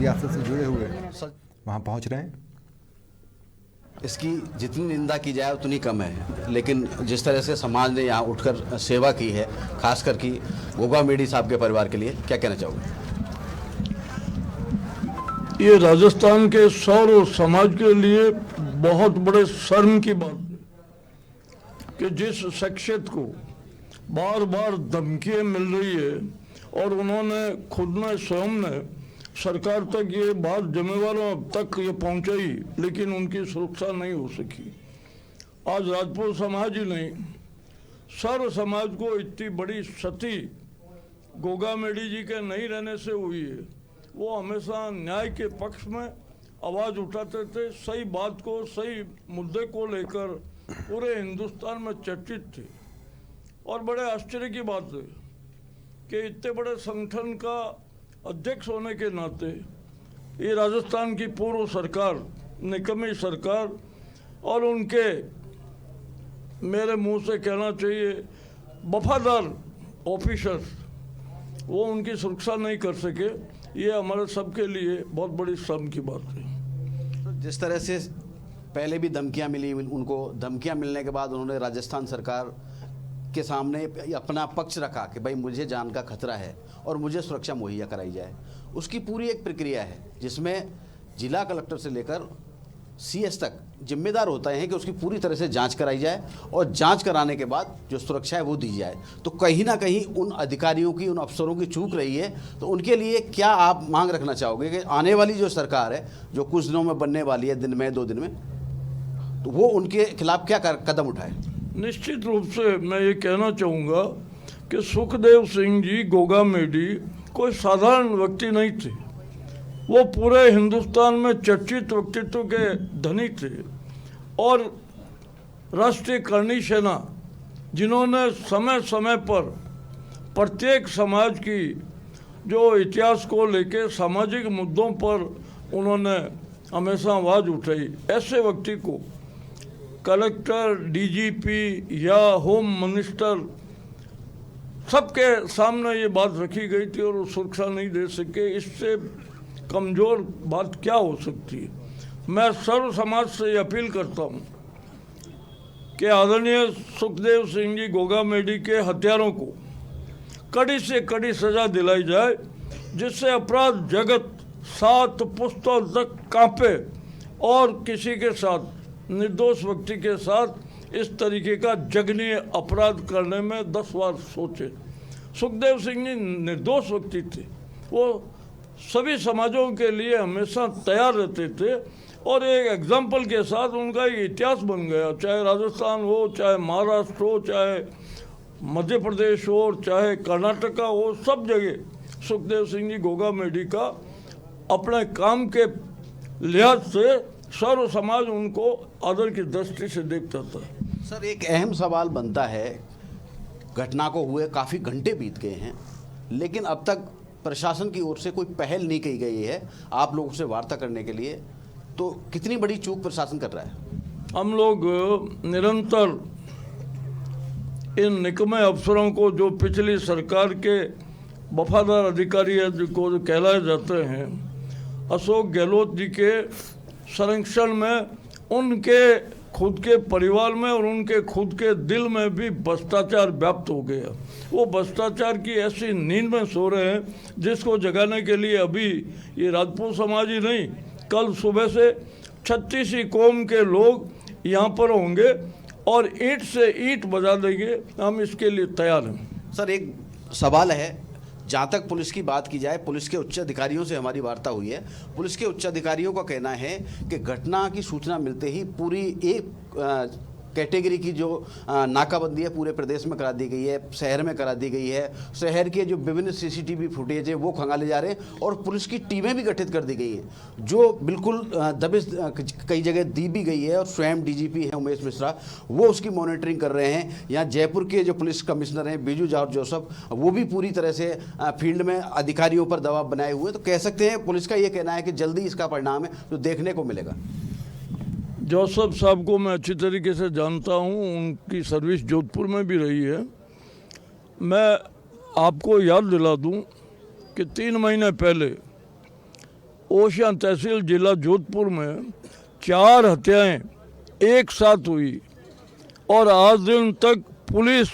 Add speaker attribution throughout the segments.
Speaker 1: सियासत से जुड़े हुए वहाँ पहुँच रहे हैं।
Speaker 2: इसकी जितनी निंदा की जाए उतनी कम है, लेकिन जिस तरह से समाज ने यहाँ उठकर सेवा की है, खासकर कि गोगा मेडी साहब के परिवार के लिए, क्या कहना चाहोगे?
Speaker 3: ये राजस्थान के सौर समाज के लिए बहुत बड़े शर्म की बात है कि जिस शख्सियत को बार बार धमकियाँ मिल रही है और उन्होंने खुद ने स्वयं ने सरकार तक ये बात जिम्मेवारों तक ये पहुंचाई, लेकिन उनकी सुरक्षा नहीं हो सकी। आज राजपूत समाज ही नहीं, सर्व समाज को इतनी बड़ी क्षति गोगा मेडी जी के नहीं रहने से हुई है। वो हमेशा न्याय के पक्ष में आवाज़ उठाते थे, सही बात को, सही मुद्दे को लेकर पूरे हिंदुस्तान में चर्चित थे। और बड़े आश्चर्य की बात है कि इतने बड़े संगठन का अध्यक्ष होने के नाते ये राजस्थान की पूर्व सरकार, निकम्मी सरकार, और उनके मेरे मुंह से कहना चाहिए वफादार ऑफिसर्स, वो उनकी सुरक्षा नहीं कर सके। ये हमारे सबके लिए बहुत बड़ी शर्म की बात है।
Speaker 2: जिस तरह से पहले भी धमकियां मिली, उनको धमकियां मिलने के बाद उन्होंने राजस्थान सरकार के सामने अपना पक्ष रखा कि भाई मुझे जान का खतरा है और मुझे सुरक्षा मुहैया कराई जाए। उसकी पूरी एक प्रक्रिया है जिसमें जिला कलेक्टर से लेकर सीएस तक जिम्मेदार होता है कि उसकी पूरी तरह से जांच कराई जाए और जांच कराने के बाद जो सुरक्षा है वो दी जाए। तो कहीं ना कहीं उन अधिकारियों की, उन अफसरों की चूक रही है। तो उनके लिए क्या आप मांग रखना चाहोगे कि आने वाली जो सरकार है, जो कुछ दिनों में बनने वाली है, दिन में 2 दिन में, तो वो उनके खिलाफ क्या कदम उठाए?
Speaker 3: निश्चित रूप से मैं ये कहना चाहूँगा कि सुखदेव सिंह जी गोगा मेडी कोई साधारण व्यक्ति नहीं थे। वो पूरे हिंदुस्तान में चर्चित व्यक्तित्व के धनी थे और राष्ट्रीय करणी सेना, जिन्होंने समय समय पर प्रत्येक समाज की जो इतिहास को लेकर सामाजिक मुद्दों पर उन्होंने हमेशा आवाज़ उठाई। ऐसे व्यक्ति को कलेक्टर, डीजीपी या होम मिनिस्टर सबके सामने ये बात रखी गई थी और वो सुरक्षा नहीं दे सके। इससे कमज़ोर बात क्या हो सकती है? मैं सर्व समाज से ये अपील करता हूँ कि आदरणीय सुखदेव सिंह जी गोगा मेडी के हत्यारों को कड़ी से कड़ी सज़ा दिलाई जाए, जिससे अपराध जगत 7 पुश्तों तक कांपे और किसी के साथ, निर्दोष व्यक्ति के साथ इस तरीके का जघन्य अपराध करने में 10 बार सोचे। सुखदेव सिंह जी निर्दोष व्यक्ति थे, वो सभी समाजों के लिए हमेशा तैयार रहते थे और एक एग्जाम्पल के साथ उनका एक इतिहास बन गया। चाहे राजस्थान हो, चाहे महाराष्ट्र हो, चाहे मध्य प्रदेश हो, चाहे कर्नाटका हो, सब जगह सुखदेव सिंह जी गोगा मेडी का अपने काम के लिहाज से सर्व समाज उनको आदर की दृष्टि से देखता था।
Speaker 2: सर, एक अहम सवाल बनता है, घटना को हुए काफ़ी घंटे बीत गए हैं, लेकिन अब तक प्रशासन की ओर से कोई पहल नहीं की गई है आप लोगों से वार्ता करने के लिए। तो कितनी बड़ी चूक प्रशासन कर रहा है?
Speaker 3: हम लोग निरंतर इन निकम्मे अफसरों को, जो पिछली सरकार के वफादार अधिकारी को कहलाए जाते हैं, अशोक गहलोत जी के संरक्षण में, उनके खुद के परिवार में और उनके खुद के दिल में भी भ्रष्टाचार व्याप्त हो गया। वो भ्रष्टाचार की ऐसी नींद में सो रहे हैं जिसको जगाने के लिए अभी ये राजपूत समाज ही नहीं, कल सुबह से 36 कौम के लोग यहाँ पर होंगे और ईंट से ईंट बजा देंगे। हम इसके लिए तैयार हैं।
Speaker 2: सर, एक सवाल है, जहाँ तक पुलिस की बात की जाए, पुलिस के उच्च अधिकारियों से हमारी वार्ता हुई है। पुलिस के उच्च अधिकारियों का कहना है कि घटना की सूचना मिलते ही पूरी एक कैटेगरी की जो नाकाबंदी है पूरे प्रदेश में करा दी गई है, शहर में करा दी गई है। शहर के जो विभिन्न सीसीटीवी फुटेज है वो खंगाले जा रहे हैं और पुलिस की टीमें भी गठित कर दी गई हैं, जो बिल्कुल दबिश कई जगह दी भी गई है। और स्वयं डीजीपी है उमेश मिश्रा, वो उसकी मॉनिटरिंग कर रहे हैं। यहाँ जयपुर के जो पुलिस कमिश्नर हैं बीजू जॉर्ज जोसफ, वो भी पूरी तरह से फील्ड में अधिकारियों पर दबाव बनाए हुए। तो कह सकते हैं पुलिस का ये कहना है कि जल्दी इसका परिणाम है जो देखने को मिलेगा।
Speaker 3: जोसफ साहब को मैं अच्छी तरीके से जानता हूं, उनकी सर्विस जोधपुर में भी रही है। मैं आपको याद दिला दूं कि 3 महीने पहले ओशियां तहसील जिला जोधपुर में 4 हत्याएं एक साथ हुई और आज दिन तक पुलिस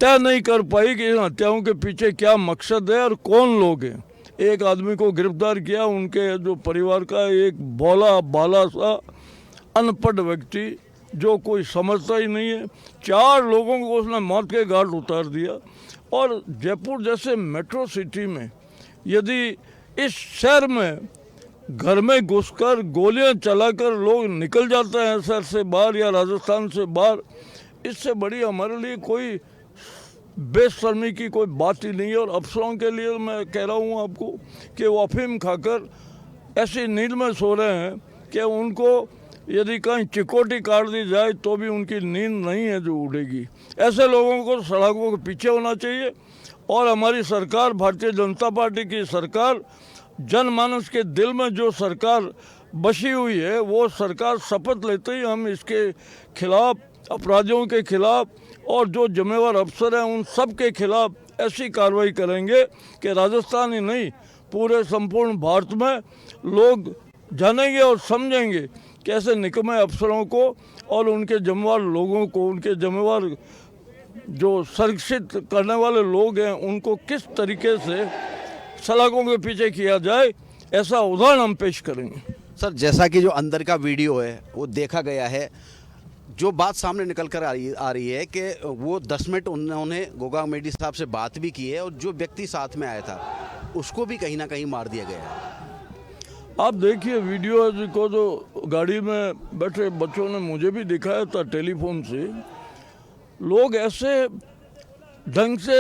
Speaker 3: तय नहीं कर पाई कि इन हत्याओं के पीछे क्या मकसद है और कौन लोग हैं। एक आदमी को गिरफ्तार किया, उनके जो परिवार का एक भोला बाला सा अनपढ़ व्यक्ति जो कोई समझता ही नहीं है। 4 लोगों को उसने मौत के घाट उतार दिया। और जयपुर जैसे मेट्रो सिटी में यदि इस शहर में घर में घुसकर गोलियां चलाकर लोग निकल जाते हैं शहर से बाहर या राजस्थान से बाहर, इससे बड़ी हमारे लिए कोई बेशर्मी की कोई बात ही नहीं है। और अफसरों के लिए मैं कह रहा हूँ आपको कि वो अफीम खाकर ऐसी नींद में सो रहे हैं कि उनको यदि कहीं चिकोटी काट दी जाए तो भी उनकी नींद नहीं है जो उड़ेगी। ऐसे लोगों को सड़कों के पीछे होना चाहिए। और हमारी सरकार, भारतीय जनता पार्टी की सरकार, जनमानस के दिल में जो सरकार बसी हुई है, वो सरकार शपथ लेते ही हम इसके खिलाफ, अपराधियों के खिलाफ और जो जिम्मेवार अफसर हैं उन सब के खिलाफ ऐसी कार्रवाई करेंगे कि राजस्थान ही नहीं पूरे संपूर्ण भारत में लोग जानेंगे और समझेंगे कि ऐसे निकम्मे अफसरों को और उनके जिम्मेवार लोगों को, उनके जिम्मेवार जो संरक्षित करने वाले लोग हैं, उनको किस तरीके से सलाखों के पीछे किया जाए, ऐसा उदाहरण हम पेश करेंगे।
Speaker 2: सर, जैसा कि जो अंदर का वीडियो है वो देखा गया है, जो बात सामने निकल कर आ रही है कि वो 10 मिनट उन्होंने गोगा मेडी साहब से बात भी की है और जो व्यक्ति साथ में आया था उसको भी कहीं ना कहीं मार दिया गया है।
Speaker 3: आप देखिए वीडियो को, जो गाड़ी में बैठे बच्चों ने मुझे भी दिखाया था टेलीफोन से। लोग ऐसे ढंग से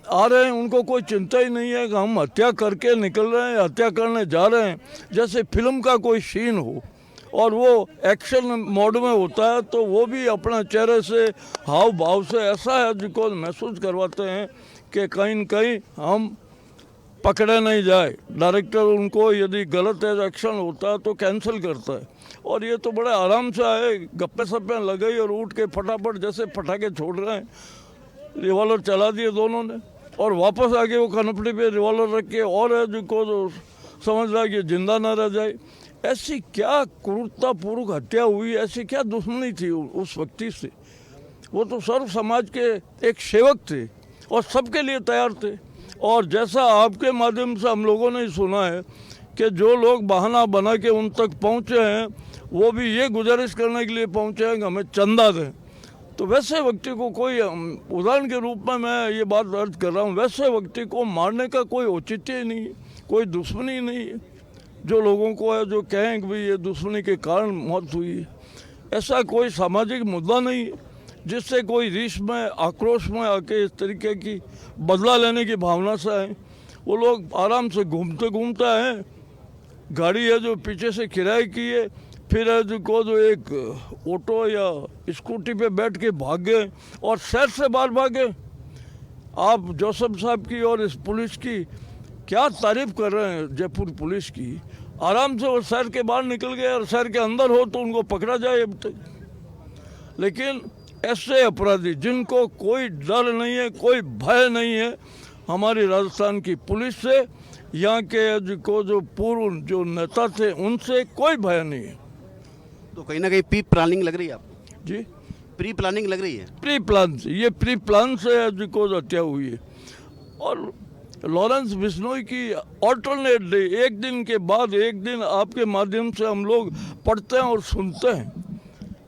Speaker 3: आ रहे हैं, उनको कोई चिंता ही नहीं है कि हम हत्या करके निकल रहे हैं, हत्या करने जा रहे हैं, जैसे फिल्म का कोई सीन हो और वो एक्शन मोड में होता है तो वो भी अपना चेहरे से, हाव भाव से ऐसा है जिसको महसूस करवाते हैं कि कहीं न कहीं हम पकड़े नहीं जाए। डायरेक्टर उनको यदि गलत एक्शन होता है तो कैंसिल करता है। और ये तो बड़े आराम से आए, गप्पे सप्पे लगाई और उठ के फटाफट जैसे पटाखे छोड़ रहे हैं, रिवॉल्वर चला दिए दोनों ने और वापस आके वो कनपटी पे रिवॉल्वर रख के और है जिनको जो समझ रहा है कि जिंदा ना रह जाए। ऐसी क्या क्रूरतापूर्वक हत्या हुई, ऐसी क्या दुश्मनी थी उस व्यक्ति से? वो तो सर्व समाज के एक सेवक थे और सबके लिए तैयार थे। और जैसा आपके माध्यम से हम लोगों ने सुना है कि जो लोग बहाना बना के उन तक पहुंचे हैं, वो भी ये गुजारिश करने के लिए पहुंचे हैं कि हमें चंदा दें, तो वैसे व्यक्ति को कोई, उदाहरण के रूप में मैं ये बात अर्ज कर रहा हूँ, वैसे व्यक्ति को मारने का कोई औचित्य ही नहीं है, कोई दुश्मनी नहीं है। जो लोगों को है जो कहें कि भाई ये दुश्मनी के कारण मौत हुई है, ऐसा कोई सामाजिक मुद्दा नहीं है जिससे कोई रीस में, आक्रोश में आके इस तरीके की बदला लेने की भावना से आए। वो लोग आराम से घूमते घूमते हैं, गाड़ी है जो पीछे से किराए की है, फिर है जो एक ऑटो या स्कूटी पे बैठ के भाग गए और शहर से बाहर भागे। आप जोसेफ साहब की और इस पुलिस की क्या तारीफ कर रहे हैं, जयपुर पुलिस की? आराम से वो शहर के बाहर निकल गए और शहर के अंदर हो तो उनको पकड़ा जाए अब तक। लेकिन ऐसे अपराधी जिनको कोई डर नहीं है, कोई भय नहीं है हमारी राजस्थान की पुलिस से, यहाँ के जो पूर्व जो नेता थे उनसे कोई भय नहीं है।
Speaker 2: तो कहीं ना कहीं प्री प्लानिंग लग रही है आपको?
Speaker 3: जी,
Speaker 2: प्री प्लानिंग लग रही है।
Speaker 3: प्री प्लान से, ये प्री प्लान से जिनको हत्या हुई है। और लॉरेंस बिश्नोई की ऑल्टरनेट डे, एक दिन के बाद एक दिन आपके माध्यम से हम लोग पढ़ते हैं और सुनते हैं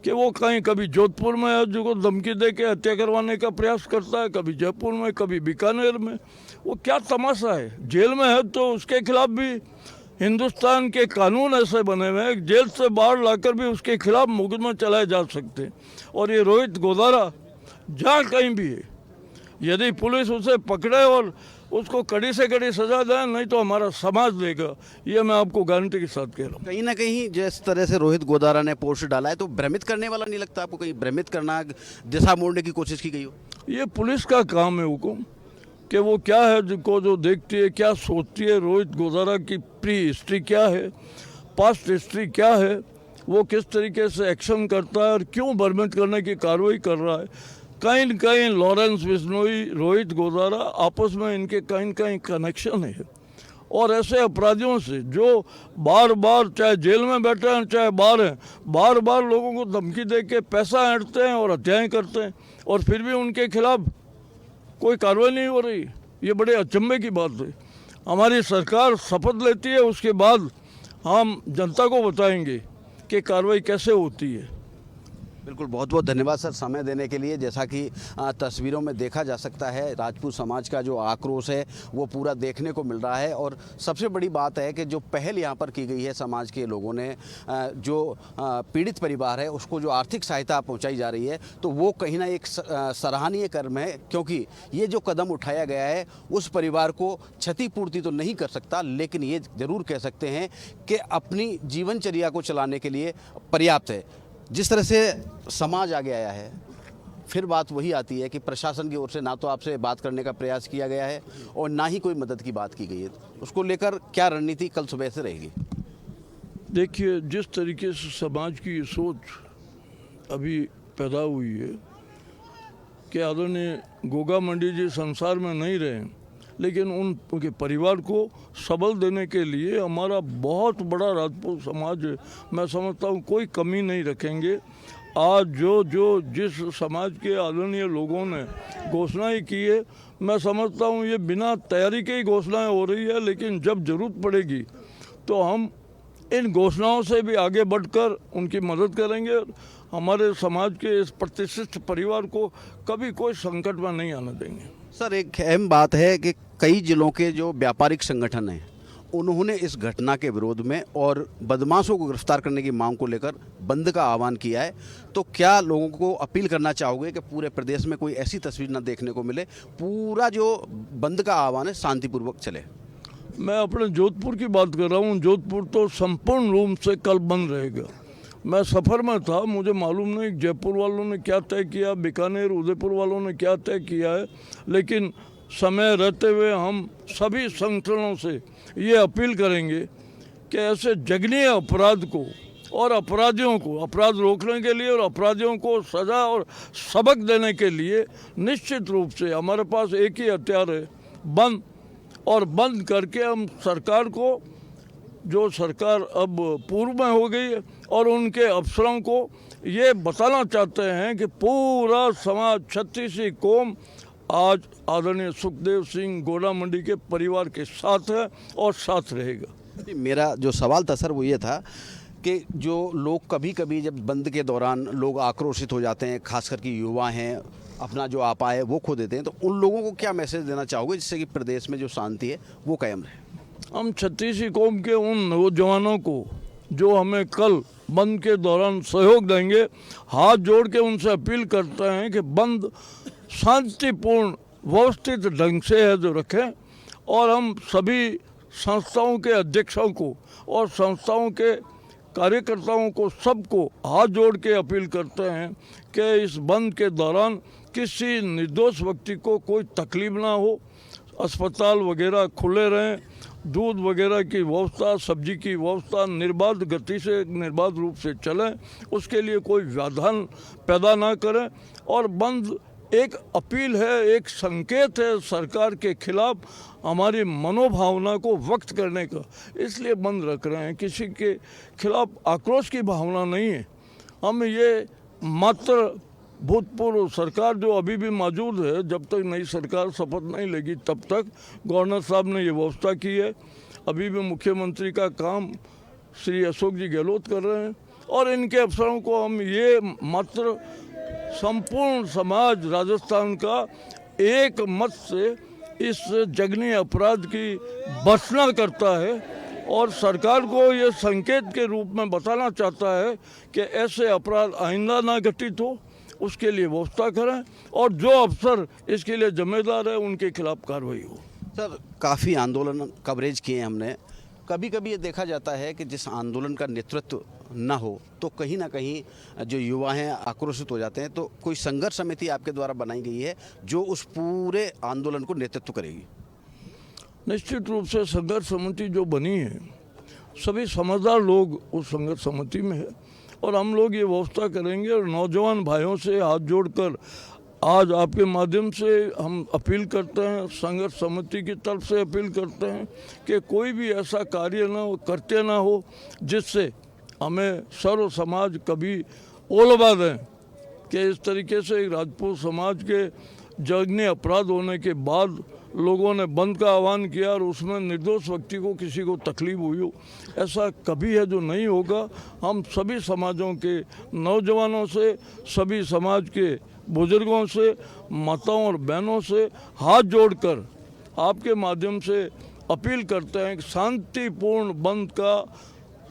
Speaker 3: कि वो कहीं कभी जोधपुर में है जो धमकी दे के हत्या करवाने का प्रयास करता है, कभी जयपुर में, कभी बीकानेर में। वो क्या तमाशा है? जेल में है तो उसके खिलाफ भी हिंदुस्तान के कानून ऐसे बने हुए हैं, जेल से बाहर लाकर भी उसके खिलाफ मुकदमा चलाए जा सकते हैं। और ये रोहित गोदारा जहाँ कहीं भी है, यदि पुलिस उसे पकड़े और उसको कड़ी से कड़ी सजा दें, नहीं तो हमारा समाज देगा, ये मैं आपको गारंटी के साथ कह रहा हूँ।
Speaker 2: कहीं ना कहीं जिस तरह से रोहित गोदारा ने पोस्ट डाला है तो भ्रमित करने वाला नहीं लगता आपको? कहीं भ्रमित करना, दिशा मोड़ने की कोशिश की गई हो?
Speaker 3: ये पुलिस का काम है हुकुम कि वो क्या है जिनको जो देखती है, क्या सोचती है, रोहित गोदारा की प्री हिस्ट्री क्या है, पास्ट हिस्ट्री क्या है, वो किस तरीके से एक्शन करता है और क्यों भ्रमित करने की कार्रवाई कर रहा है। कहीं न कहीं लॉरेंस बिश्नोई, रोहित गोदारा, आपस में इनके कहीं न कहीं कनेक्शन है और ऐसे अपराधियों से जो बार बार चाहे जेल में बैठे हैं चाहे बाहर हैं, बार बार लोगों को धमकी दे के पैसा ऐंठते हैं और हत्याएं करते हैं और फिर भी उनके खिलाफ कोई कार्रवाई नहीं हो रही। ये बड़े अचंभे की बात है। हमारी सरकार शपथ लेती है, उसके बाद हम जनता को बताएंगे कि कार्रवाई कैसे होती है।
Speaker 2: बिल्कुल, बहुत बहुत धन्यवाद सर समय देने के लिए। जैसा कि तस्वीरों में देखा जा सकता है, राजपूत समाज का जो आक्रोश है वो पूरा देखने को मिल रहा है। और सबसे बड़ी बात है कि जो पहल यहाँ पर की गई है समाज के लोगों ने, जो पीड़ित परिवार है उसको जो आर्थिक सहायता पहुँचाई जा रही है, तो वो कहीं ना एक सराहनीय कर्म है, क्योंकि ये जो कदम उठाया गया है उस परिवार को क्षतिपूर्ति तो नहीं कर सकता, लेकिन ये ज़रूर कह सकते हैं कि अपनी जीवनचर्या को चलाने के लिए पर्याप्त है। जिस तरह से समाज आगे आया है, फिर बात वही आती है कि प्रशासन की ओर से ना तो आपसे बात करने का प्रयास किया गया है और ना ही कोई मदद की बात की गई है। उसको लेकर क्या रणनीति कल सुबह से रहेगी?
Speaker 3: देखिए, जिस तरीके से समाज की सोच अभी पैदा हुई है कि आदरणीय गोगा मंडी जी संसार में नहीं रहे, लेकिन उनके परिवार को सबल देने के लिए हमारा बहुत बड़ा राजपूत समाज है। मैं समझता हूँ कोई कमी नहीं रखेंगे। आज जिस समाज के आदरणीय लोगों ने घोषणाएं की है, मैं समझता हूँ ये बिना तैयारी के ही घोषणाएं हो रही है, लेकिन जब ज़रूरत पड़ेगी तो हम इन घोषणाओं से भी आगे बढ़कर उनकी मदद करेंगे। हमारे समाज के इस प्रतिष्ठित परिवार को कभी कोई संकट में नहीं आने देंगे।
Speaker 2: सर, एक अहम बात है कि कई जिलों के जो व्यापारिक संगठन हैं उन्होंने इस घटना के विरोध में और बदमाशों को गिरफ्तार करने की मांग को लेकर बंद का आह्वान किया है। तो क्या लोगों को अपील करना चाहोगे कि पूरे प्रदेश में कोई ऐसी तस्वीर न देखने को मिले, पूरा जो बंद का आह्वान है शांतिपूर्वक चले?
Speaker 3: मैं अपने जोधपुर की बात कर रहा हूँ। जोधपुर तो संपूर्ण रूप से कल बंद रहेगा। मैं सफ़र में था, मुझे मालूम नहीं जयपुर वालों ने क्या तय किया, बीकानेर उदयपुर वालों ने क्या तय किया है, लेकिन समय रहते हुए हम सभी संगठनों से ये अपील करेंगे कि ऐसे जघन्य अपराध को और अपराधियों को अपराध रोकने के लिए और अपराधियों को सज़ा और सबक देने के लिए निश्चित रूप से हमारे पास एक ही हथियार है, बंद। और बंद करके हम सरकार को, जो सरकार अब पूर्व में हो गई है, और उनके अफसरों को ये बताना चाहते हैं कि पूरा समाज, छत्तीसी कौम आज आदरणीय सुखदेव सिंह गोड़ा मंडी के परिवार के साथ है और साथ रहेगा।
Speaker 2: मेरा जो सवाल था सर वो ये था कि जो लोग कभी कभी जब बंद के दौरान लोग आक्रोशित हो जाते हैं, खास करके युवा हैं, अपना जो आपा है वो खो देते हैं, तो उन लोगों को क्या मैसेज देना चाहोगे जिससे कि प्रदेश में जो शांति है वो कायम रहे?
Speaker 3: हम छत्तीसी कौम के उन नौजवानों को जो हमें कल बंद के दौरान सहयोग देंगे, हाथ जोड़ के उनसे अपील करते हैं कि बंद शांतिपूर्ण व्यवस्थित ढंग से है जो रखें। और हम सभी संस्थाओं के अध्यक्षों को और संस्थाओं के कार्यकर्ताओं को, सबको हाथ जोड़ के अपील करते हैं कि इस बंद के दौरान किसी निर्दोष व्यक्ति को कोई तकलीफ ना हो, अस्पताल वगैरह खुले रहें, दूध वगैरह की व्यवस्था, सब्जी की व्यवस्था निर्बाध गति से, निर्बाध रूप से चले, उसके लिए कोई व्यवधान पैदा ना करें। और बंद एक अपील है, एक संकेत है सरकार के खिलाफ हमारी मनोभावना को व्यक्त करने का, इसलिए बंद रख रहे हैं। किसी के खिलाफ आक्रोश की भावना नहीं है। हम ये मात्र भूतपूर्व सरकार जो अभी भी मौजूद है, जब तक नई सरकार शपथ नहीं लेगी तब तक गवर्नर साहब ने ये व्यवस्था की है। अभी भी मुख्यमंत्री का काम श्री अशोक जी गहलोत कर रहे हैं और इनके अफसरों को हम ये मात्र संपूर्ण समाज राजस्थान का एक मत से इस जघन्य अपराध की भर्त्सना करता है और सरकार को ये संकेत के रूप में बताना चाहता है कि ऐसे अपराध आइंदा ना घटित हो, उसके लिए व्यवस्था करें और जो अफसर इसके लिए जिम्मेदार है उनके खिलाफ कार्रवाई हो।
Speaker 2: सर, काफ़ी आंदोलन कवरेज किए हमने। कभी कभी ये देखा जाता है कि जिस आंदोलन का नेतृत्व ना हो तो कहीं ना कहीं जो युवा हैं आक्रोशित हो जाते हैं। तो कोई संघर्ष समिति आपके द्वारा बनाई गई है जो उस पूरे आंदोलन को नेतृत्व करेगी?
Speaker 3: निश्चित रूप से संघर्ष समिति जो बनी है, सभी समझदार लोग उस संघर्ष समिति में है और हम लोग ये व्यवस्था करेंगे और नौजवान भाइयों से हाथ जोड़कर आज आपके माध्यम से हम अपील करते हैं, संघर्ष समिति की तरफ से अपील करते हैं कि कोई भी ऐसा कार्य ना हो, करते ना हो जिससे हमें सर्व समाज कभी ओलवा दें कि इस तरीके से राजपूत समाज के जघन्य अपराध होने के बाद लोगों ने बंद का आह्वान किया और उसमें निर्दोष व्यक्ति को किसी को तकलीफ हुई हो, ऐसा कभी है जो नहीं होगा। हम सभी समाजों के नौजवानों से, सभी समाज के बुजुर्गों से, माताओं और बहनों से हाथ जोड़कर आपके माध्यम से अपील करते हैं कि शांतिपूर्ण बंद का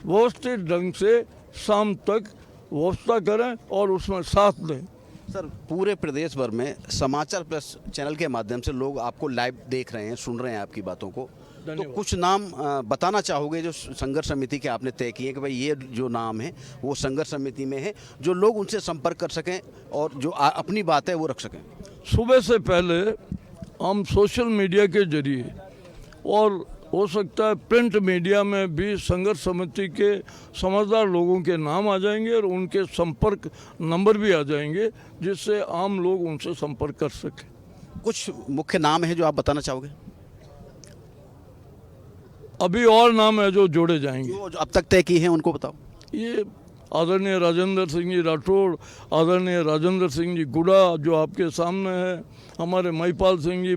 Speaker 3: व्यवस्थित ढंग से शाम तक व्यवस्था करें और उसमें साथ दें।
Speaker 2: सर, पूरे प्रदेश भर में समाचार प्लस चैनल के माध्यम से लोग आपको लाइव देख रहे हैं, सुन रहे हैं आपकी बातों को, तो कुछ नाम बताना चाहोगे जो संघर्ष समिति के आपने तय किए कि भाई ये जो नाम है वो संघर्ष समिति में है, जो लोग उनसे संपर्क कर सकें और जो अपनी बात है वो रख सकें?
Speaker 3: सुबह से पहले हम सोशल मीडिया के जरिए और हो सकता है प्रिंट मीडिया में भी संघर्ष समिति के समझदार लोगों के नाम आ जाएंगे और उनके संपर्क नंबर भी आ जाएंगे जिससे आम लोग उनसे संपर्क कर सकें।
Speaker 2: कुछ मुख्य नाम है जो आप बताना चाहोगे?
Speaker 3: अभी और नाम है जो जोड़े जाएंगे।
Speaker 2: जो अब तक तय किए हैं उनको बताओ।
Speaker 3: ये आदरणीय राजेंद्र सिंह जी राठौड़, आदरणीय राजेंद्र सिंह जी गुड़ा जो आपके सामने है, हमारे महिपाल सिंह जी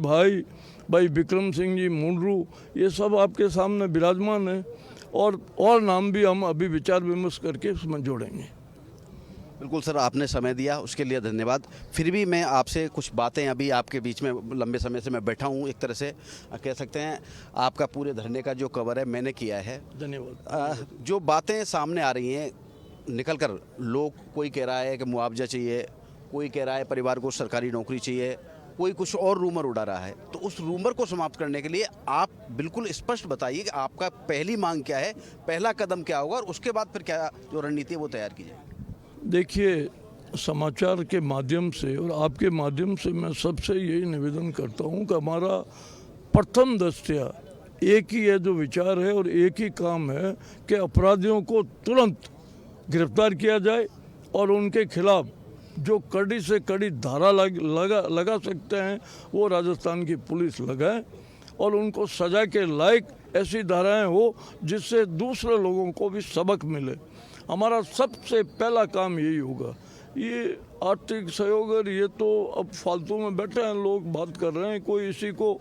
Speaker 3: भाई विक्रम सिंह जी मुंडरू, ये सब आपके सामने विराजमान है और नाम भी हम अभी विचार विमर्श करके उसमें जोड़ेंगे।
Speaker 2: बिल्कुल सर, आपने समय दिया उसके लिए धन्यवाद। फिर भी मैं आपसे कुछ बातें, अभी आपके बीच में लंबे समय से मैं बैठा हूँ, एक तरह से कह सकते हैं आपका पूरे धरने का जो कवर है मैंने किया है।
Speaker 3: धन्यवाद।
Speaker 2: जो बातें सामने आ रही हैं निकल कर, लोग कोई कह रहा है कि मुआवजा चाहिए, कोई कह रहा है परिवार को सरकारी नौकरी चाहिए, कोई कुछ और रूमर उड़ा रहा है, तो उस रूमर को समाप्त करने के लिए आप बिल्कुल स्पष्ट बताइए कि आपका पहली मांग क्या है, पहला कदम क्या होगा और उसके बाद फिर क्या जो रणनीति है वो तैयार की जाए।
Speaker 3: देखिए, समाचार के माध्यम से और आपके माध्यम से मैं सबसे यही निवेदन करता हूं कि हमारा प्रथम दृष्टया एक ही है जो विचार है और एक ही काम है कि अपराधियों को तुरंत गिरफ्तार किया जाए और उनके खिलाफ जो कड़ी से कड़ी धारा लगा सकते हैं वो राजस्थान की पुलिस लगाए और उनको सजा के लायक ऐसी धाराएं हो जिससे दूसरे लोगों को भी सबक मिले। हमारा सबसे पहला काम यही होगा। ये आर्थिक सहयोग और ये तो अब फालतू में बैठे हैं लोग बात कर रहे हैं, कोई इसी को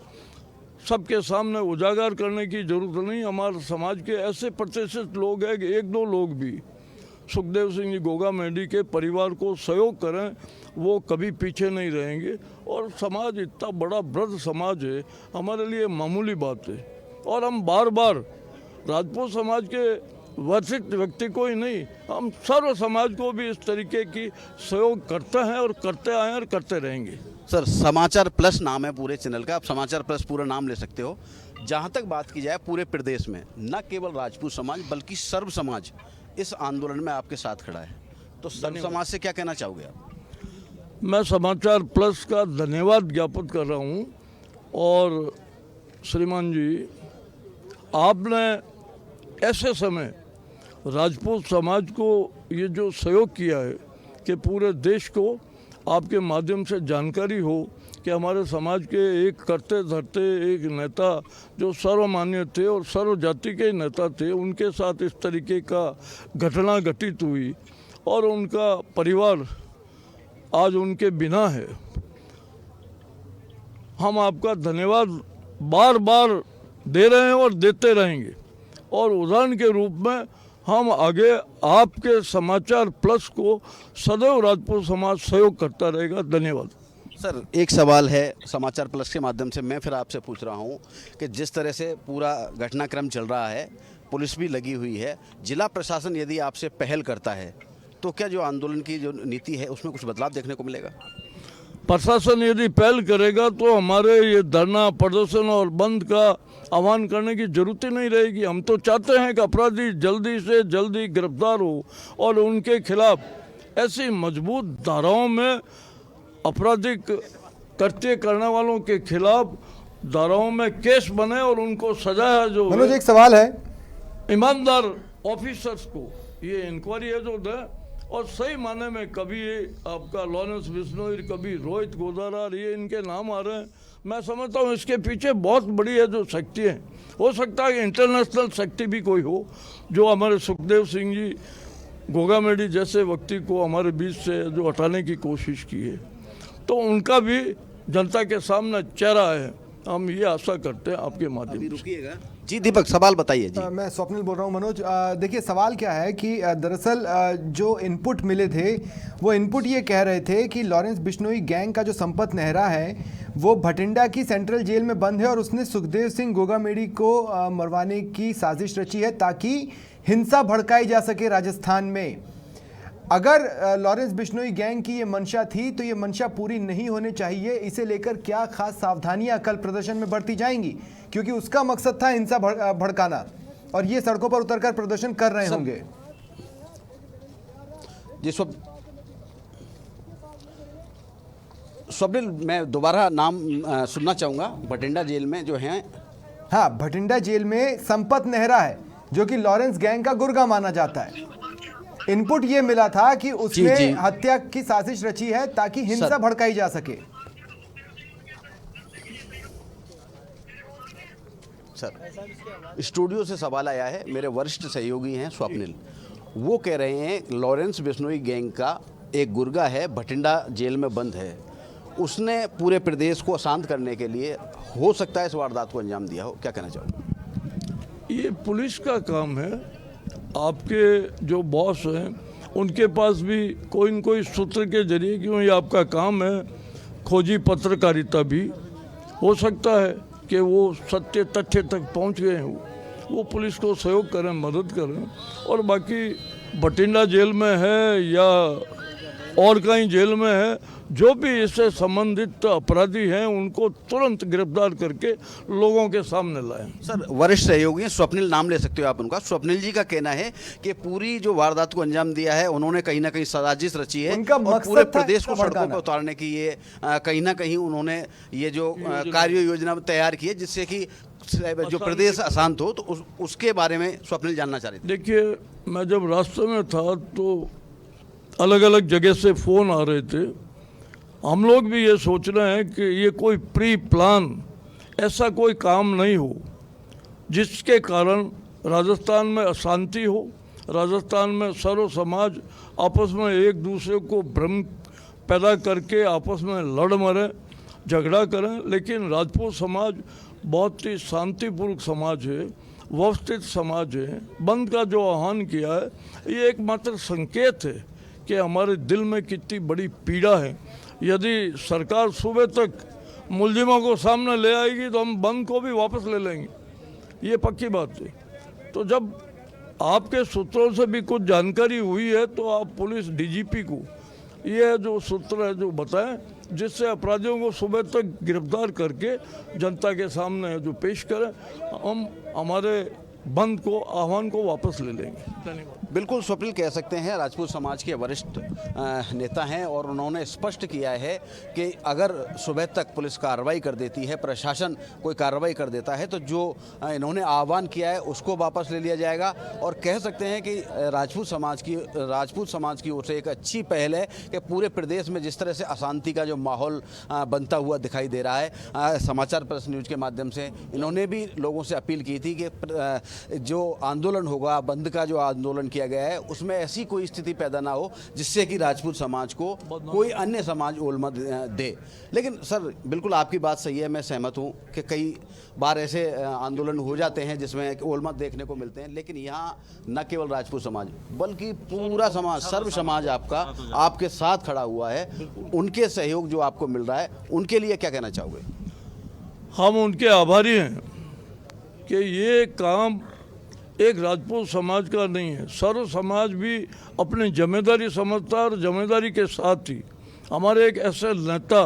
Speaker 3: सबके सामने उजागर करने की ज़रूरत नहीं। हमारे समाज के ऐसे प्रतिष्ठित लोग हैं कि एक दो लोग भी सुखदेव सिंह जी गोगा मेडी के परिवार को सहयोग करें, वो कभी पीछे नहीं रहेंगे। और समाज इतना बड़ा वृद्ध समाज है, हमारे लिए मामूली बात है। और हम बार बार राजपूत समाज के वरिष्ठ व्यक्ति को ही नहीं, हम सर्व समाज को भी इस तरीके की सहयोग करते हैं और करते आए और करते रहेंगे।
Speaker 2: सर, समाचार प्लस नाम है पूरे चैनल का, आप समाचार प्लस पूरा नाम ले सकते हो। जहाँ तक बात की जाए पूरे प्रदेश में न केवल राजपूत समाज बल्कि सर्व समाज इस आंदोलन में आपके साथ खड़ा है, तो सर्व समाज से क्या कहना चाहोगे आप?
Speaker 3: मैं समाचार प्लस का धन्यवाद ज्ञापित कर रहा हूँ। और श्रीमान जी, आपने ऐसे समय राजपूत समाज को ये जो सहयोग किया है कि पूरे देश को आपके माध्यम से जानकारी हो कि हमारे समाज के एक करते धरते एक नेता जो सर्वमान्य थे और सर्व जाति के नेता थे, उनके साथ इस तरीके का घटना घटित हुई और उनका परिवार आज उनके बिना है। हम आपका धन्यवाद बार बार दे रहे हैं और देते रहेंगे और उदाहरण के रूप में हम आगे आपके समाचार प्लस को सदैव राजपूत समाज सहयोग करता रहेगा। धन्यवाद।
Speaker 2: सर, एक सवाल है समाचार प्लस के माध्यम से मैं फिर आपसे पूछ रहा हूं कि जिस तरह से पूरा घटनाक्रम चल रहा है, पुलिस भी लगी हुई है, जिला प्रशासन यदि आपसे पहल करता है तो क्या जो आंदोलन की जो नीति है उसमें कुछ बदलाव देखने को मिलेगा?
Speaker 3: प्रशासन यदि पहल करेगा तो हमारे ये धरना प्रदर्शन और बंद का आह्वान करने की जरूरत ही नहीं रहेगी। हम तो चाहते हैं कि अपराधी जल्दी से जल्दी गिरफ्तार हो और उनके खिलाफ ऐसी मजबूत धाराओं में आपराधिक कृत्य करने वालों के खिलाफ धाराओं में केस बने और उनको सजा है जो
Speaker 1: मनोज, एक सवाल है।
Speaker 3: ईमानदार ऑफिसर्स को ये इंक्वायरी है जो और सही माने में कभी आपका लॉरेंस बिश्नोई, कभी रोहित गोदारा, ये इनके नाम आ रहे हैं। मैं समझता हूँ इसके पीछे बहुत बड़ी है जो शक्ति है। हो सकता है कि इंटरनेशनल शक्ति भी कोई हो, जो हमारे सुखदेव सिंह जी गोगामेडी जैसे व्यक्ति को हमारे बीच से जो हटाने की कोशिश की है, तो उनका भी जनता के सामने चेहरा है। हम ये आशा करते हैं आपके माध्यम से।
Speaker 2: रुकिएगा जी, दीपक सवाल बताइए जी।
Speaker 1: मैं स्वप्निल बोल रहा हूँ। मनोज, देखिए सवाल क्या है कि दरअसल जो इनपुट मिले थे वो इनपुट ये कह रहे थे कि लॉरेंस बिश्नोई गैंग का जो संपत नेहरा है वो भटिंडा की सेंट्रल जेल में बंद है और उसने सुखदेव सिंह गोगामेडी को मरवाने की साजिश रची है ताकि हिंसा भड़काई जा सके राजस्थान में। अगर लॉरेंस बिश्नोई गैंग की ये मंशा थी तो ये मंशा पूरी नहीं होनी चाहिए। इसे लेकर क्या खास सावधानियां कल प्रदर्शन में बरती जाएंगी, क्योंकि उसका मकसद था हिंसा भड़काना और ये सड़कों पर उतरकर प्रदर्शन कर रहे होंगे।
Speaker 2: जी स्वप्निल, मैं दोबारा नाम सुनना चाहूँगा। भटिंडा जेल में जो हैं,
Speaker 1: हाँ, भटिंडा जेल में संपत नेहरा है जो कि लॉरेंस गैंग का गुर्गा माना जाता है। इनपुट ये मिला था कि उसने हत्या की साजिश रची है ताकि हिंसा भड़काई जा सके।
Speaker 2: सर, स्टूडियो से सवाल आया है, मेरे वरिष्ठ सहयोगी हैं स्वप्निल, वो कह रहे हैं लॉरेंस बिश्नोई गैंग का एक गुर्गा है, भटिंडा जेल में बंद है, उसने पूरे प्रदेश को अशांत करने के लिए हो सकता है इस वारदात को अंजाम दिया हो। क्या कहना चाहोगे?
Speaker 3: ये पुलिस का काम है। आपके जो बॉस हैं उनके पास भी कोई न कोई सूत्र के जरिए, क्यों ये आपका काम है, खोजी पत्रकारिता भी हो सकता है कि वो सत्य तथ्य तक पहुंच गए हों, वो पुलिस को सहयोग करें, मदद करें। और बाकी भटिंडा जेल में है या और कहीं जेल में है, जो भी इससे संबंधित अपराधी हैं उनको तुरंत गिरफ्तार करके लोगों के सामने लाएं।
Speaker 2: सर, वरिष्ठ सहयोगी हैं, स्वप्निल नाम ले सकते हो आप उनका। स्वप्निल जी का कहना है कि पूरी जो वारदात को अंजाम दिया है उन्होंने कहीं ना कहीं साजिश रची है और पूरे प्रदेश को सड़कों पर उतारने की ये कहीं ना कहीं उन्होंने ये जो कार्य योजना तैयार की है जिससे कि जो प्रदेश अशांत हो। तो उसके बारे में स्वप्निल जानना चाह रहे थे।
Speaker 3: देखिए, मैं जब रास्ते में था तो अलग अलग जगह से फ़ोन आ रहे थे। हम लोग भी ये सोच रहे हैं कि ये कोई प्री प्लान ऐसा कोई काम नहीं हो जिसके कारण राजस्थान में अशांति हो, राजस्थान में सर्व समाज आपस में एक दूसरे को भ्रम पैदा करके आपस में लड़ मरे, झगड़ा करें। लेकिन राजपूत समाज बहुत ही शांतिपूर्वक समाज है, व्यवस्थित समाज है। बंद का जो आह्वान किया है ये एकमात्र संकेत है कि हमारे दिल में कितनी बड़ी पीड़ा है। यदि सरकार सुबह तक मुलजिमों को सामने ले आएगी तो हम बंद को भी वापस ले लेंगे, ये पक्की बात है। तो जब आपके सूत्रों से भी कुछ जानकारी हुई है तो आप पुलिस डीजीपी को ये जो सूत्र है जो बताएं, जिससे अपराधियों को सुबह तक गिरफ्तार करके जनता के सामने जो पेश करें, हम हमारे बंद को आह्वान को वापस ले लेंगे। धन्यवाद।
Speaker 2: बिल्कुल स्वप्निल कह सकते हैं, राजपूत समाज के वरिष्ठ नेता हैं और उन्होंने स्पष्ट किया है कि अगर सुबह तक पुलिस कार्रवाई कर देती है, प्रशासन कोई कार्रवाई कर देता है तो जो इन्होंने आह्वान किया है उसको वापस ले लिया जाएगा। और कह सकते हैं कि राजपूत समाज की ओर से एक अच्छी पहल है कि पूरे प्रदेश में जिस तरह से अशांति का जो माहौल बनता हुआ दिखाई दे रहा है, समाचार प्रेस न्यूज़ के माध्यम से इन्होंने भी लोगों से अपील की थी कि जो आंदोलन होगा, बंद का जो आंदोलन किया गया है उसमें ऐसी कोई स्थिति पैदा ना हो जिससे कि राजपूत समाज को कोई अन्य समाज ओलमत दे। लेकिन सर, बिल्कुल आपकी बात सही है, मैं सहमत हूँ कि कई बार ऐसे आंदोलन हो जाते हैं जिसमें ओलमत देखने को मिलते हैं। लेकिन यहाँ न केवल राजपूत समाज बल्कि पूरा समाज, सर्व समाज आपके साथ खड़ा हुआ है। उनके सहयोग जो आपको मिल रहा है उनके लिए क्या कहना चाहोगे?
Speaker 3: हम उनके आभारी हैं कि ये काम एक राजपूत समाज का नहीं है, सर्व समाज भी अपनी जिम्मेदारी समझता है और जिम्मेदारी के साथ ही हमारे एक ऐसे नेता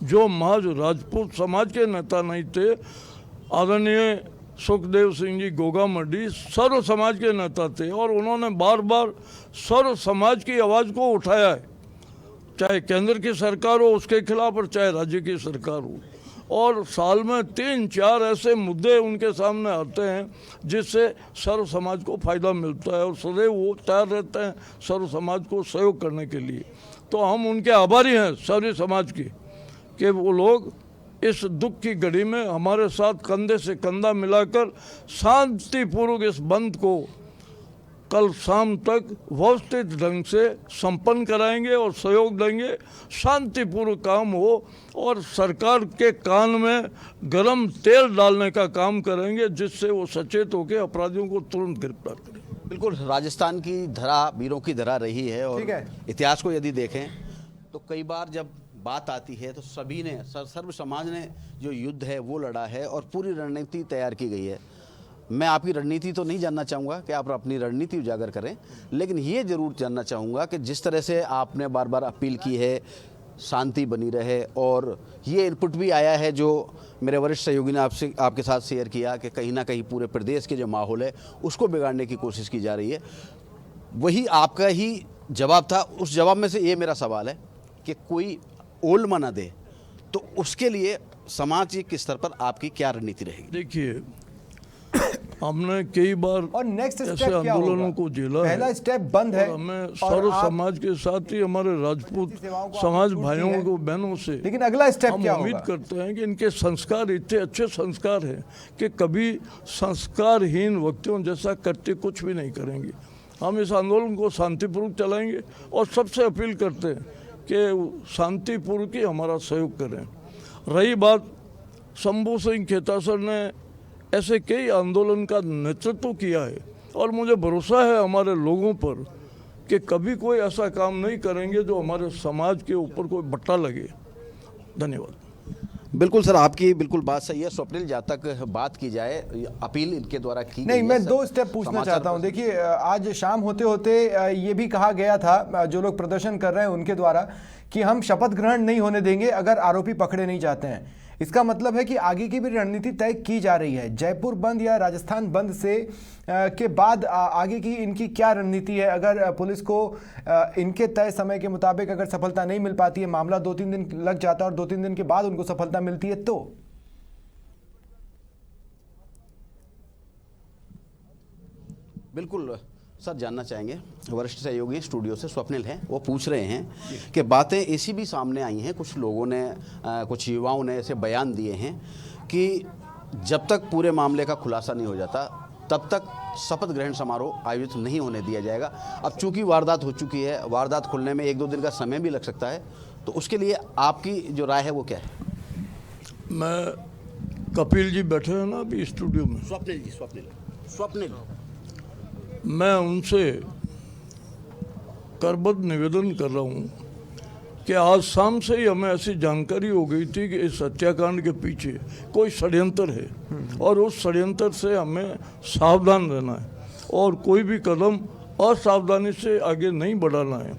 Speaker 3: जो महज राजपूत समाज के नेता नहीं थे, आदरणीय सुखदेव सिंह जी गोगामेडी सर्व समाज के नेता थे और उन्होंने बार बार सर्व समाज की आवाज़ को उठाया है, चाहे केंद्र की सरकार हो उसके खिलाफ और चाहे राज्य की सरकार हो। और साल में 3-4 ऐसे मुद्दे उनके सामने आते हैं जिससे सर्व समाज को फ़ायदा मिलता है और सदैव वो तैयार रहते हैं सर्व समाज को सहयोग करने के लिए। तो हम उनके आभारी हैं सर्व समाज की कि वो लोग इस दुख की घड़ी में हमारे साथ कंधे से कंधा मिलाकर शांतिपूर्वक इस बंद को कल शाम तक व्यवस्थित ढंग से संपन्न कराएंगे और सहयोग देंगे, शांतिपूर्वक काम हो और सरकार के कान में गरम तेल डालने का काम करेंगे जिससे वो सचेत होकर अपराधियों को तुरंत गिरफ्तार करें।
Speaker 2: बिल्कुल, राजस्थान की धरा वीरों की धरा रही है और
Speaker 1: ठीक है।
Speaker 2: इतिहास को यदि देखें तो कई बार जब बात आती है तो सभी ने सर्व समाज ने जो युद्ध है वो लड़ा है और पूरी रणनीति तैयार की गई है। मैं आपकी रणनीति तो नहीं जानना चाहूँगा कि आप अपनी रणनीति उजागर करें, लेकिन ये ज़रूर जानना चाहूँगा कि जिस तरह से आपने बार बार अपील की है शांति बनी रहे और ये इनपुट भी आया है जो मेरे वरिष्ठ सहयोगी ने आपसे आपके साथ शेयर किया कि कहीं ना कहीं पूरे प्रदेश के जो माहौल है उसको बिगाड़ने की कोशिश की जा रही है, वही आपका ही जवाब था। उस जवाब में से ये मेरा सवाल है कि कोई ओल्मा ना दे तो उसके लिए समाज के स्तर पर आपकी क्या रणनीति रहेगी?
Speaker 3: देखिए, हमने कई बार
Speaker 1: और नेक्स्ट
Speaker 3: ऐसे
Speaker 1: स्टेप क्या
Speaker 3: आंदोलनों
Speaker 1: होगा?
Speaker 3: को झेला है।
Speaker 1: पहला स्टेप बंद है
Speaker 3: और हमें
Speaker 1: और
Speaker 3: सर्व
Speaker 1: आप
Speaker 3: समाज के साथ ही हमारे राजपूत
Speaker 1: सेवाओं को
Speaker 3: समाज
Speaker 1: आपने
Speaker 3: भाइयों
Speaker 1: छूट दी
Speaker 3: को
Speaker 1: है।
Speaker 3: बहनों से
Speaker 1: लेकिन अगला स्टेप
Speaker 3: हम
Speaker 1: क्या
Speaker 3: उम्मीद
Speaker 1: होगा?
Speaker 3: करते हैं कि इनके संस्कार इतने अच्छे संस्कार हैं कि कभी संस्कारहीन व्यक्तियों जैसा करते कुछ भी नहीं करेंगे। हम इस आंदोलन को शांतिपूर्वक चलाएंगे और सबसे अपील करते हैं कि शांतिपूर्वक ही हमारा सहयोग करें। रही बात शंभू सिंह खेतासर ने ऐसे कई आंदोलन का नेतृत्व किया है और मुझे भरोसा है हमारे लोगों पर कि कभी कोई ऐसा काम नहीं करेंगे जो हमारे समाज के ऊपर कोई बट्टा लगे। धन्यवाद।
Speaker 2: बिल्कुल सर, आपकी बिल्कुल बात सही है। स्वप्निल, जहाँ तक बात की जाए अपील इनके द्वारा की
Speaker 1: नहीं,
Speaker 2: गई है
Speaker 1: मैं
Speaker 2: सर,
Speaker 1: 2 स्टेप पूछना
Speaker 2: समाचार
Speaker 1: चाहता हूं। देखिए, आज शाम होते होते ये भी कहा गया था जो लोग प्रदर्शन कर रहे हैं उनके द्वारा कि हम शपथ ग्रहण नहीं होने देंगे अगर आरोपी पकड़े नहीं जाते हैं। इसका मतलब है कि आगे की भी रणनीति तय की जा रही है। जयपुर बंद या राजस्थान बंद से के बाद आगे की इनकी क्या रणनीति है? अगर पुलिस को इनके तय समय के मुताबिक अगर सफलता नहीं मिल पाती है, मामला 2-3 दिन लग जाता है और 2-3 दिन के बाद उनको सफलता मिलती है तो
Speaker 2: बिल्कुल सर, जानना चाहेंगे वरिष्ठ सहयोगी स्टूडियो से स्वप्निल हैं, वो पूछ रहे हैं कि बातें ऐसी भी सामने आई हैं, कुछ लोगों ने कुछ युवाओं ने ऐसे बयान दिए हैं कि जब तक पूरे मामले का खुलासा नहीं हो जाता तब तक शपथ ग्रहण समारोह आयोजित नहीं होने दिया जाएगा। अब चूंकि वारदात हो चुकी है, वारदात खुलने में 1-2 दिन का समय भी लग सकता है, तो उसके लिए आपकी जो राय है वो क्या है?
Speaker 3: मैं कपिल जी बैठे हैं ना अभी स्टूडियो में,
Speaker 2: स्वप्निल जी, स्वप्निल
Speaker 3: मैं उनसे करबद्ध निवेदन कर रहा हूँ कि आज शाम से ही हमें ऐसी जानकारी हो गई थी कि इस हत्याकांड के पीछे कोई षड्यंत्र है और उस षड्यंत्र से हमें सावधान रहना है और कोई भी कदम असावधानी से आगे नहीं बढ़ाना है।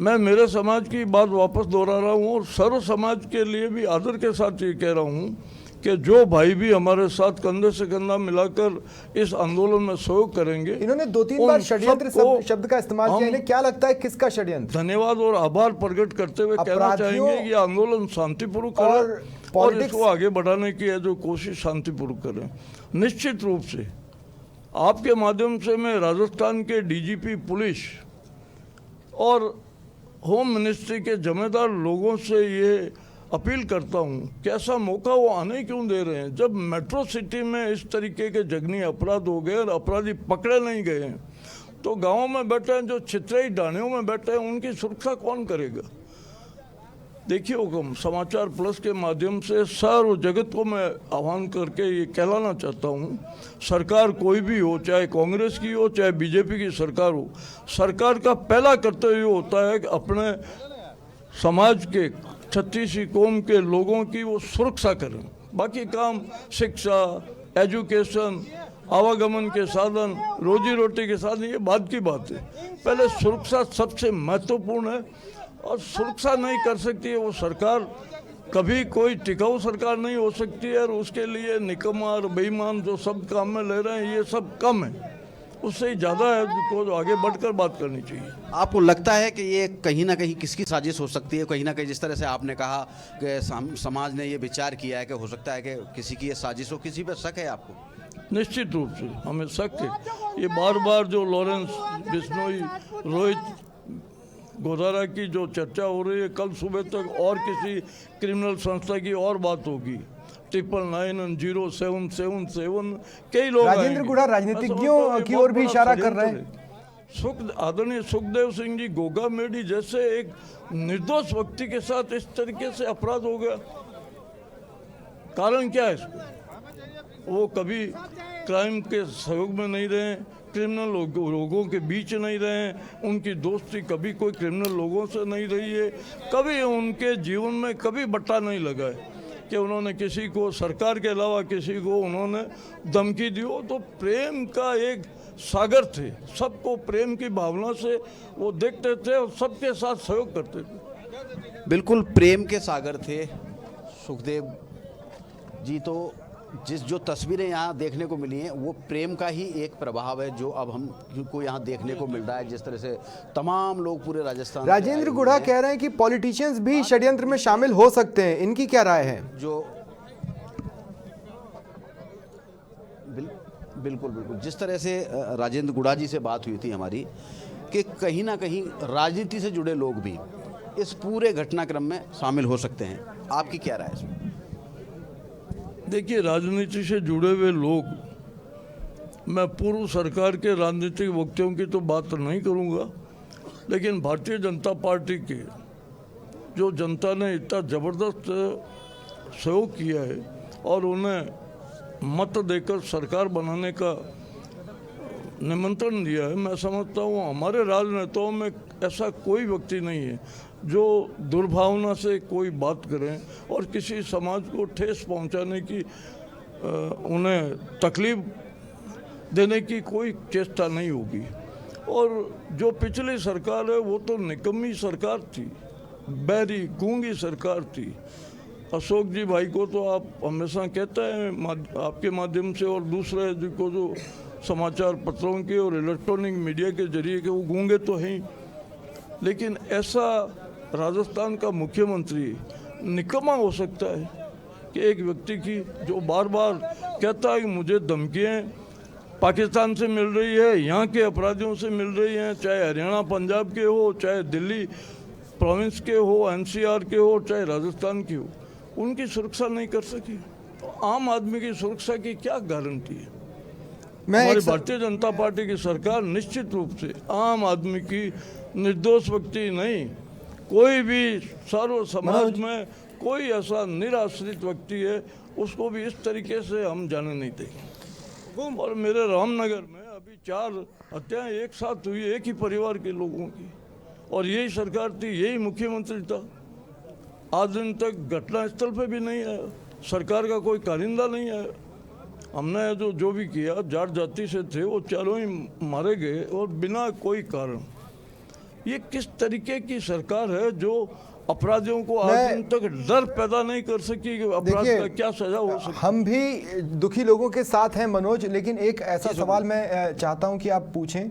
Speaker 3: मैं मेरे समाज की बात वापस दोहरा रहा हूँ और सर्व समाज के लिए भी आदर के साथ ये कह रहा हूँ कि जो भाई भी हमारे साथ कंधे से कंधा मिलाकर इस आंदोलन में सहयोग करेंगे।
Speaker 1: इन्होंने 2-3 बार षड्यंत्र शब्द का इस्तेमाल किया। इन्हें क्या लगता है किसका षड्यंत्र?
Speaker 3: धन्यवाद और आभार प्रकट करते हुए कहना चाहेंगे कि आंदोलन शांतिपूर्वक करें और इसको आगे बढ़ाने की है जो कोशिश शांतिपूर्वक करें। निश्चित रूप से आपके माध्यम से मैं राजस्थान के डीजीपी पुलिस और होम मिनिस्ट्री के जिम्मेदार लोगों से ये अपील करता हूँ कि ऐसा मौका वो आने क्यों दे रहे हैं? जब मेट्रो सिटी में इस तरीके के जघन्य अपराध हो गए और अपराधी पकड़े नहीं गए हैं तो गाँव में बैठे हैं जो छितरई डाणियों में बैठे हैं उनकी सुरक्षा कौन करेगा? देखिए हुक्म, समाचार प्लस के माध्यम से सर्व जगत को मैं आह्वान करके ये कहलाना चाहता हूँ, सरकार कोई भी हो, चाहे कांग्रेस की हो चाहे बीजेपी की सरकार हो, सरकार का पहला कर्तव्य होता है कि अपने समाज के 36 कौम के लोगों की वो सुरक्षा करें। बाकी काम शिक्षा, एजुकेशन, आवागमन के साधन, रोजी रोटी के साधन, ये बाद की बात है। पहले सुरक्षा सबसे महत्वपूर्ण है और सुरक्षा नहीं कर सकती है वो सरकार, कभी कोई टिकाऊ सरकार नहीं हो सकती है और उसके लिए निकम्मा और बेईमान जो सब काम में ले रहे हैं ये सब कम है उससे ज़्यादा है जिसको आगे बढ़कर बात करनी चाहिए।
Speaker 2: आपको लगता है कि ये कहीं ना कहीं किसकी साजिश हो सकती है? कहीं ना कहीं जिस तरह से आपने कहा कि समाज ने ये विचार किया है कि हो सकता है कि किसी की ये साजिश हो, किसी पे शक है आपको?
Speaker 3: निश्चित रूप से हमें शक है। ये बार बार जो लॉरेंस बिश्नोई, रोहित गोधारा की जो चर्चा हो रही है, कल सुबह तक और किसी क्रिमिनल संस्था की और बात होगी, 9990777 कई लोग
Speaker 1: राजेंद्र
Speaker 3: आएंगे।
Speaker 1: गुढ़ा राजनीतिज्ञों की ओर भी इशारा कर रहे हैं।
Speaker 3: आदरणीय सुखदेव सिंह जी गोगा मेडी जैसे एक निर्दोष व्यक्ति के साथ इस तरीके से अपराध हो गया, कारण क्या है इसको? वो कभी क्राइम के सहयोग में नहीं रहे, क्रिमिनल लोगों के बीच नहीं रहे, उनकी दोस्ती कभी कोई क्रिमिनल लोगों से नहीं रही है, कभी उनके जीवन में कभी बट्टा नहीं लगा है कि उन्होंने किसी को, सरकार के अलावा किसी को उन्होंने धमकी दी हो। तो प्रेम का एक सागर थे, सबको प्रेम की भावना से वो देखते थे और सबके साथ सहयोग करते थे।
Speaker 2: बिल्कुल प्रेम के सागर थे सुखदेव जी। तो जो तस्वीरें यहाँ देखने को मिली हैं वो प्रेम का ही एक प्रभाव है जो अब हमको यहाँ देखने को मिल रहा है। जिस तरह से तमाम लोग पूरे राजस्थान,
Speaker 1: राजेंद्र गुढ़ा कह रहे हैं कि पॉलिटिशियंस भी षड्यंत्र में शामिल हो सकते हैं, इनकी क्या राय है?
Speaker 2: जो बिल्कुल बिल्कुल जिस तरह से राजेंद्र गुढ़ा जी से बात हुई थी हमारी कि कहीं ना कहीं राजनीति से जुड़े लोग भी इस पूरे घटनाक्रम में शामिल हो सकते हैं, आपकी क्या राय है इसमें?
Speaker 3: देखिए, राजनीति से जुड़े हुए लोग, मैं पूर्व सरकार के राजनीतिक वक्तियों की तो बात नहीं करूंगा, लेकिन भारतीय जनता पार्टी के जो जनता ने इतना ज़बरदस्त सहयोग किया है और उन्हें मत देकर सरकार बनाने का निमंत्रण दिया है, मैं समझता हूँ हमारे राजनेताओं में ऐसा कोई व्यक्ति नहीं है जो दुर्भावना से कोई बात करें और किसी समाज को ठेस पहुंचाने की, उन्हें तकलीफ देने की कोई चेष्टा नहीं होगी। और जो पिछली सरकार है वो तो निकम्मी सरकार थी, बैरी गूंगी सरकार थी। अशोक जी भाई को तो आप हमेशा कहते हैं आपके माध्यम से और दूसरे को जो समाचार पत्रों के और इलेक्ट्रॉनिक मीडिया के जरिए के वो गूंगे तो हैं, लेकिन ऐसा राजस्थान का मुख्यमंत्री निकम्मा हो सकता है कि एक व्यक्ति की जो बार बार कहता है कि मुझे धमकियाँ पाकिस्तान से मिल रही है, यहाँ के अपराधियों से मिल रही हैं, चाहे हरियाणा पंजाब के हो, चाहे दिल्ली प्रोविंस के हो, एनसीआर के हो, चाहे राजस्थान के हो, उनकी सुरक्षा नहीं कर सकी। तो आम आदमी की सुरक्षा की क्या गारंटी है? हमारी भारतीय जनता पार्टी की सरकार निश्चित रूप से आम आदमी की, निर्दोष व्यक्ति नहीं, कोई भी सर्व समाज में कोई ऐसा निराश्रित व्यक्ति है उसको भी इस तरीके से हम जाने नहीं देंगे। और मेरे रामनगर में अभी 4 हत्याएं एक साथ हुई एक ही परिवार के लोगों की, और यही सरकार थी, यही मुख्यमंत्री था, आज दिन तक घटनास्थल पे भी नहीं आया, सरकार का कोई कारिंदा नहीं आया। हमने जो भी किया, जाट जाति से थे वो चारों ही मारे गए और बिना कोई कारण। ये किस तरीके की सरकार है जो अपराधियों को आज दिन तक डर पैदा नहीं कर सकी कि अपराध का क्या सजा हो सकती?
Speaker 1: हम भी दुखी लोगों के साथ हैं मनोज, लेकिन एक ऐसा सवाल मैं चाहता हूं कि आप पूछें,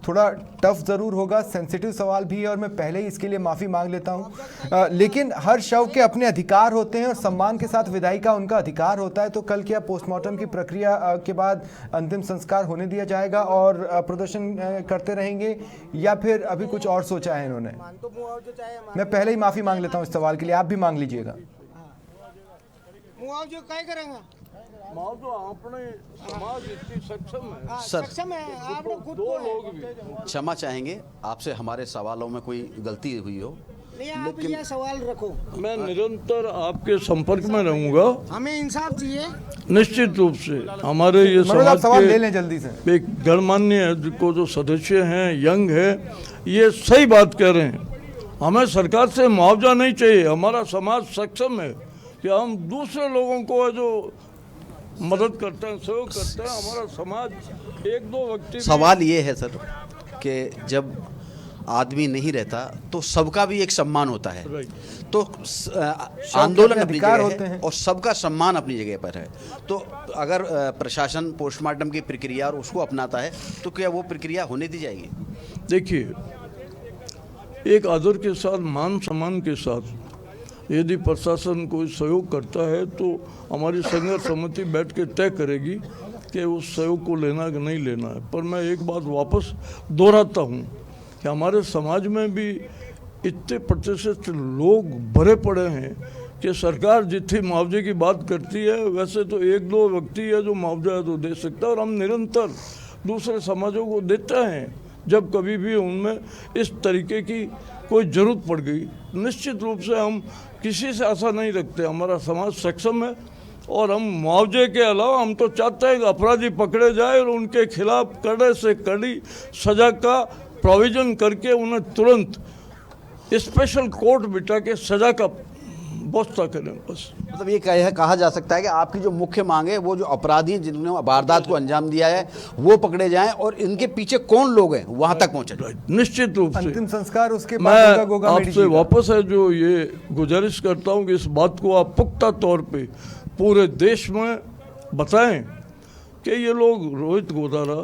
Speaker 1: थोड़ा टफ ज़रूर होगा, सेंसिटिव सवाल भी है और मैं पहले ही इसके लिए माफ़ी मांग लेता हूं, लेकिन हर शव के अपने अधिकार होते हैं और सम्मान के साथ विदाई का उनका अधिकार होता है। तो कल क्या पोस्टमार्टम की प्रक्रिया के बाद अंतिम संस्कार होने दिया जाएगा और प्रदर्शन करते रहेंगे, या फिर अभी कुछ और सोचा है इन्होंने? मैं पहले ही माफ़ी मांग लेता हूँ इस सवाल के लिए, आप भी मांग लीजिएगा।
Speaker 4: मुआवजा क्या करेंगे?
Speaker 2: सर,
Speaker 4: आप लोग खुद
Speaker 3: दो लोग भी
Speaker 2: क्षमा चाहेंगे आपसे, हमारे सवालों में कोई गलती हुई हो,
Speaker 4: नहीं, आप ये सवाल रखो।
Speaker 3: मैं निरंतर आपके संपर्क में रहूंगा,
Speaker 4: हमें इंसाफ चाहिए
Speaker 3: निश्चित रूप से। हमारे ये समाज
Speaker 1: सवाल ले
Speaker 3: के
Speaker 1: लें जल्दी से।
Speaker 3: एक गणमान्य को जो सदस्य हैं, यंग है, ये सही बात कह रहे हैं। हमें सरकार से मुआवजा नहीं चाहिए, हमारा समाज सक्षम है कि हम दूसरे लोगों को जो मदद करते हैं, सहयोग करते हैं। हमारा समाज एक दो व्यक्ति,
Speaker 2: सवाल ये है सर कि जब आदमी नहीं रहता तो सबका भी एक सम्मान होता है।
Speaker 3: राइट।
Speaker 2: तो आंदोलन
Speaker 1: अपने
Speaker 2: अपनी
Speaker 1: अधिकार
Speaker 2: जगह
Speaker 1: होते
Speaker 2: है
Speaker 1: हैं।
Speaker 2: और सबका सम्मान अपनी जगह पर है। तो अगर प्रशासन पोस्टमार्टम की प्रक्रिया और उसको अपनाता है तो क्या वो प्रक्रिया होने दी जाएगी?
Speaker 3: देखिए, एक आदर के साथ, मान सम्मान के साथ यदि प्रशासन कोई सहयोग करता है तो हमारी संघर्ष समिति बैठ के तय करेगी कि उस सहयोग को लेना कि नहीं लेना है। पर मैं एक बात वापस दोहराता हूँ कि हमारे समाज में भी इतने प्रतिशत लोग भरे पड़े हैं कि सरकार जितनी मुआवजे की बात करती है वैसे तो एक दो व्यक्ति है जो मुआवजा है तो दे सकता है, और हम निरंतर दूसरे समाजों को देते हैं जब कभी भी उनमें इस तरीके की कोई ज़रूरत पड़ गई। निश्चित रूप से हम किसी से आशा नहीं रखते, हमारा समाज सक्षम है और हम मुआवजे के अलावा हम तो चाहते हैं कि अपराधी पकड़े जाए और उनके खिलाफ कड़े से कड़ी सज़ा का प्रोविज़न करके उन्हें तुरंत स्पेशल कोर्ट बिठा के सज़ा का व्यवस्था करें। बस
Speaker 2: मतलब ये कहा जा सकता है कि आपकी जो मुख्य मांग है वो जो अपराधी हैं जिन्होंने वारदात को अंजाम दिया है वो पकड़े जाएं और इनके पीछे कौन लोग हैं वहां तक पहुंचे जाए।
Speaker 3: निश्चित रूप से
Speaker 1: अंतिम संस्कार उसके बाद होगा
Speaker 3: मैं
Speaker 1: गोगा मेडी
Speaker 3: आपसे
Speaker 1: जी का।
Speaker 3: वापस है जो ये गुजारिश करता हूँ कि इस बात को आप पुख्ता तौर पे पूरे देश में बताएं कि ये लोग रोहित गोदारा,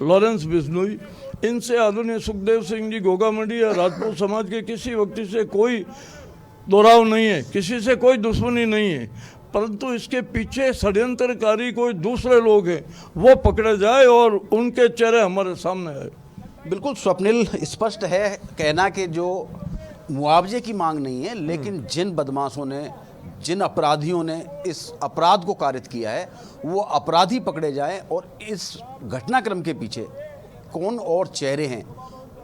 Speaker 3: लॉरेंस बिश्नोई, इनसे आदरणीय सुखदेव सिंह जी गोगा मेडी या राजपूत समाज के किसी व्यक्ति से कोई दोहराव नहीं है, किसी से कोई दुश्मनी नहीं है, परंतु इसके पीछे षड्यंत्रकारी कोई दूसरे लोग हैं वो पकड़े जाए और उनके चेहरे हमारे सामने आए।
Speaker 2: बिल्कुल स्वप्निल, स्पष्ट है कहना कि जो मुआवजे की मांग नहीं है लेकिन जिन बदमाशों ने, जिन अपराधियों ने इस अपराध को कारित किया है वो अपराधी पकड़े जाएं और इस घटनाक्रम के पीछे कौन और चेहरे हैं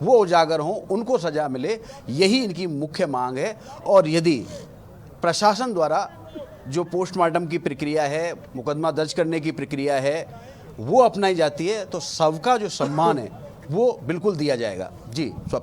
Speaker 2: वो उजागर हों, उनको सजा मिले, यही इनकी मुख्य मांग है। और यदि प्रशासन द्वारा जो पोस्टमार्टम की प्रक्रिया है, मुकदमा दर्ज करने की प्रक्रिया है, वो अपनाई जाती है तो सबका जो सम्मान है वो बिल्कुल दिया जाएगा। जी।